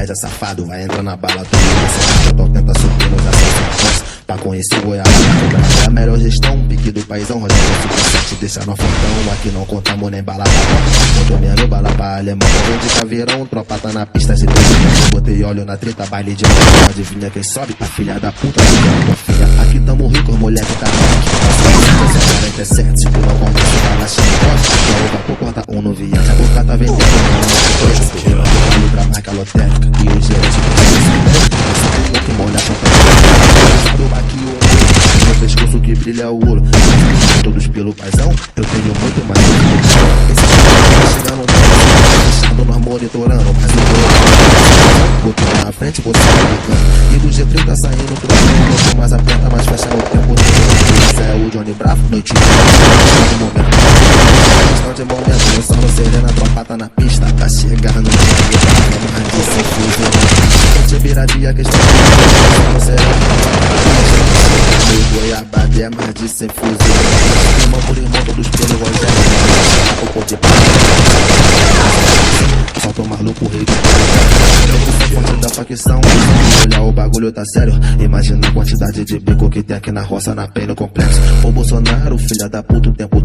comédia safado, vai entrar na bala, tu então tenta subir nos acessos. Pra conhecer o Goiás, é a melhor gestão, pique do paizão, Rogério Suficiente, deixa no fontão. Aqui não contamos nem bala pra porta, comendo bala pra alemão, vem de caveirão, tropa tá na pista de dois. Botei óleo na treta, baile de mão, adivinha quem sobe? A filha da puta, filha. Aqui tamo rico, moleque tá bom. 47, se tu não conhece, tá lá xingando. Vai pro corta um no viagem, a boca tá vendendo. Olho pra marca lotérica, e o gerente que molha do baquio, no pescoço que brilha o ouro. Todos pelo paizão, eu tenho muito mais. Esses caras chegando fechado, nós monitorando. Mas o botão na frente, você ligando. E do G30 saindo, trocando. Mais aperta, mais fecha o tempo. Esse é o Johnny Bravo, noite de momento. Questão de momento, eu só no serena, a tropa tá na pista. Tá chegando, mais de 100 fuzil. Gente viradia, questão de no serena. Goiabada é mais de 100 fuzil. Irmão por irmão, todos pelo Rogério. O poder solta o maluco rei. Eu forte da facção. Olha, o bagulho tá sério. Imagina a quantidade de bico que tem aqui na roça, na pena complexo. O Bolsonaro, filha da puta, o tempo